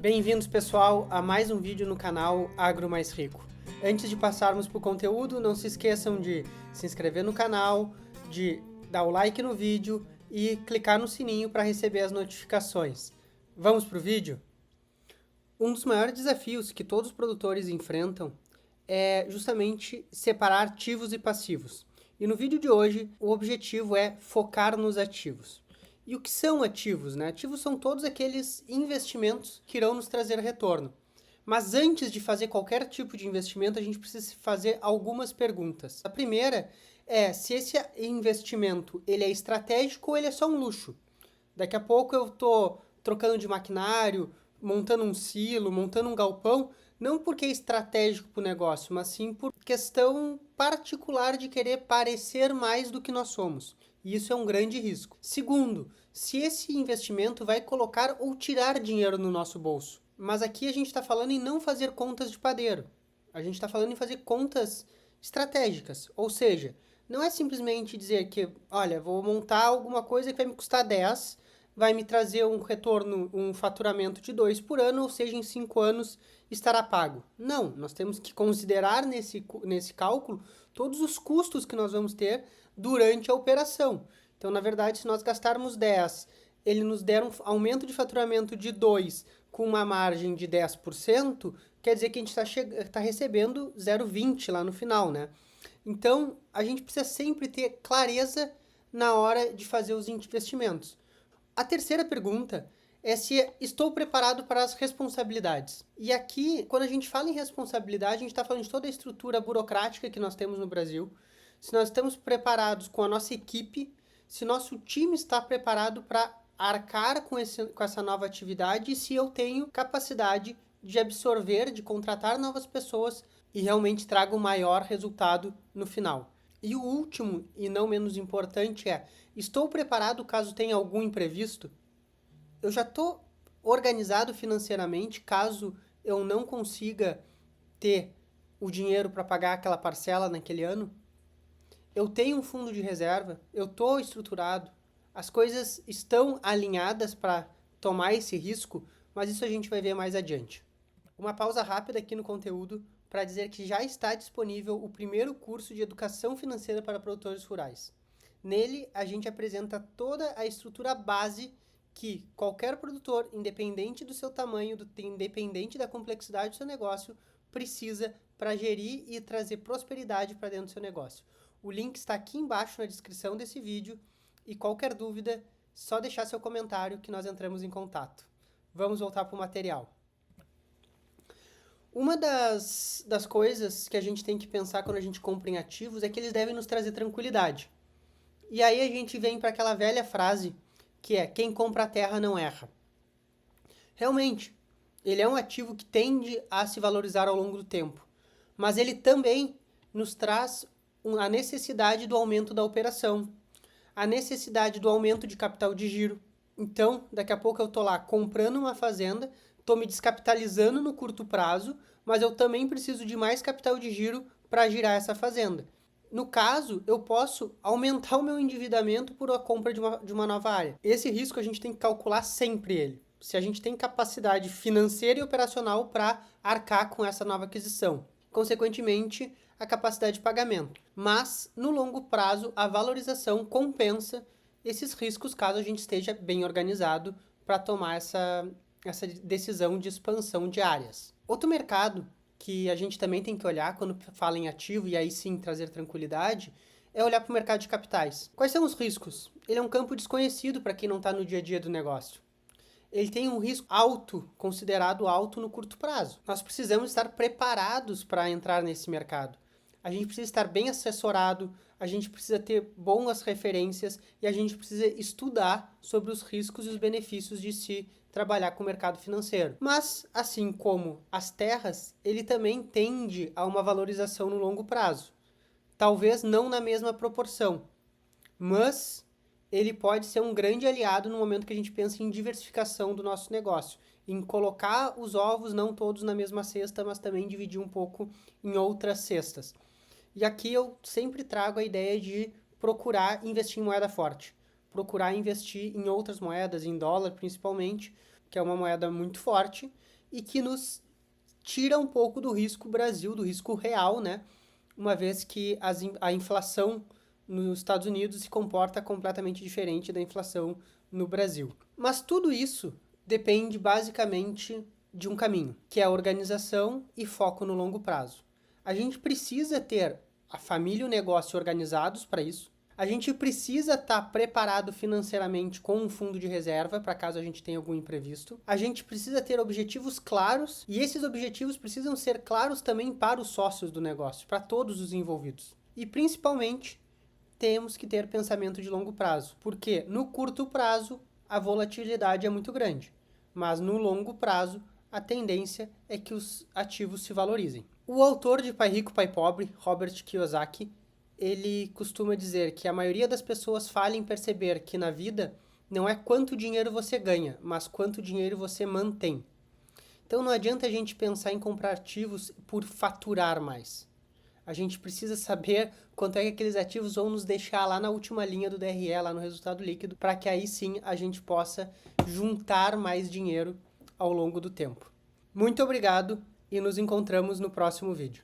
Bem-vindos, pessoal, a mais um vídeo no canal Agro Mais Rico. Antes de passarmos para o conteúdo, não se esqueçam de se inscrever no canal, de dar o like no vídeo e clicar no sininho para receber as notificações. Vamos para o vídeo? Um dos maiores desafios que todos os produtores enfrentam é justamente separar ativos e passivos. E no vídeo de hoje, o objetivo é focar nos ativos. E o que são ativos, né? Ativos são todos aqueles investimentos que irão nos trazer retorno. Mas antes de fazer qualquer tipo de investimento, a gente precisa fazer algumas perguntas. A primeira é se esse investimento ele é estratégico ou ele é só um luxo. Daqui a pouco eu estou trocando de maquinário, montando um silo, montando um galpão, não porque é estratégico para o negócio, mas sim por questão particular de querer parecer mais do que nós somos. E isso é um grande risco. Segundo, se esse investimento vai colocar ou tirar dinheiro no nosso bolso. Mas aqui a gente está falando em não fazer contas de padeiro. A gente está falando em fazer contas estratégicas. Ou seja, não é simplesmente dizer que, olha, vou montar alguma coisa que vai me custar 10, vai me trazer um retorno, um faturamento de 2 por ano, ou seja, em 5 anos estará pago. Não, nós temos que considerar nesse cálculo todos os custos que nós vamos ter durante a operação. Então, na verdade, se nós gastarmos 10, ele nos der um aumento de faturamento de 2 com uma margem de 10%, quer dizer que a gente está recebendo 0,20 lá no final, né? Então, a gente precisa sempre ter clareza na hora de fazer os investimentos. A terceira pergunta é se estou preparado para as responsabilidades. E aqui, quando a gente fala em responsabilidade, a gente está falando de toda a estrutura burocrática que nós temos no Brasil, se nós estamos preparados com a nossa equipe, se nosso time está preparado para arcar com essa nova atividade e se eu tenho capacidade de absorver, de contratar novas pessoas e realmente trago o maior resultado no final. E o último, e não menos importante, é: estou preparado caso tenha algum imprevisto? Eu já estou organizado financeiramente caso eu não consiga ter o dinheiro para pagar aquela parcela naquele ano? Eu tenho um fundo de reserva? Eu estou estruturado? As coisas estão alinhadas para tomar esse risco? Mas isso a gente vai ver mais adiante. Uma pausa rápida aqui no conteúdo para dizer que já está disponível o primeiro curso de educação financeira para produtores rurais. Nele, a gente apresenta toda a estrutura base que qualquer produtor, independente do seu tamanho, independente da complexidade do seu negócio, precisa para gerir e trazer prosperidade para dentro do seu negócio. O link está aqui embaixo na descrição desse vídeo e qualquer dúvida, só deixar seu comentário que nós entramos em contato. Vamos voltar para o material. Uma das coisas que a gente tem que pensar quando a gente compra em ativos é que eles devem nos trazer tranquilidade. E aí a gente vem para aquela velha frase que é: quem compra a terra não erra. Realmente, ele é um ativo que tende a se valorizar ao longo do tempo, mas ele também nos traz a necessidade do aumento da operação, a necessidade do aumento de capital de giro. Então, daqui a pouco eu estou lá comprando uma fazenda, estou me descapitalizando no curto prazo, mas eu também preciso de mais capital de giro para girar essa fazenda. No caso, eu posso aumentar o meu endividamento por a compra de uma nova área. Esse risco a gente tem que calcular sempre ele. Se a gente tem capacidade financeira e operacional para arcar com essa nova aquisição. Consequentemente, a capacidade de pagamento. Mas, no longo prazo, a valorização compensa esses riscos caso a gente esteja bem organizado para tomar essa decisão de expansão de áreas. Outro mercado que a gente também tem que olhar quando fala em ativo, e aí sim trazer tranquilidade, é olhar para o mercado de capitais. Quais são os riscos? Ele é um campo desconhecido para quem não está no dia a dia do negócio. Ele tem um risco alto, considerado alto no curto prazo. Nós precisamos estar preparados para entrar nesse mercado. A gente precisa estar bem assessorado, a gente precisa ter boas referências e a gente precisa estudar sobre os riscos e os benefícios de se trabalhar com o mercado financeiro. Mas, assim como as terras, ele também tende a uma valorização no longo prazo. Talvez não na mesma proporção, mas ele pode ser um grande aliado no momento que a gente pensa em diversificação do nosso negócio, em colocar os ovos não todos na mesma cesta, mas também dividir um pouco em outras cestas. E aqui eu sempre trago a ideia de procurar investir em moeda forte, procurar investir em outras moedas, em dólar principalmente, que é uma moeda muito forte e que nos tira um pouco do risco Brasil, do risco real, né? Uma vez que a inflação nos Estados Unidos se comporta completamente diferente da inflação no Brasil. Mas tudo isso depende basicamente de um caminho, que é a organização e foco no longo prazo. A gente precisa ter a família e o negócio organizados para isso. A gente precisa estar preparado financeiramente com um fundo de reserva para caso a gente tenha algum imprevisto. A gente precisa ter objetivos claros e esses objetivos precisam ser claros também para os sócios do negócio, para todos os envolvidos. E principalmente, temos que ter pensamento de longo prazo, porque no curto prazo a volatilidade é muito grande, mas no longo prazo a tendência é que os ativos se valorizem. O autor de Pai Rico, Pai Pobre, Robert Kiyosaki, ele costuma dizer que a maioria das pessoas falha em perceber que na vida não é quanto dinheiro você ganha, mas quanto dinheiro você mantém. Então não adianta a gente pensar em comprar ativos por faturar mais. A gente precisa saber quanto é que aqueles ativos vão nos deixar lá na última linha do DRE, lá no resultado líquido, para que aí sim a gente possa juntar mais dinheiro ao longo do tempo. Muito obrigado e nos encontramos no próximo vídeo.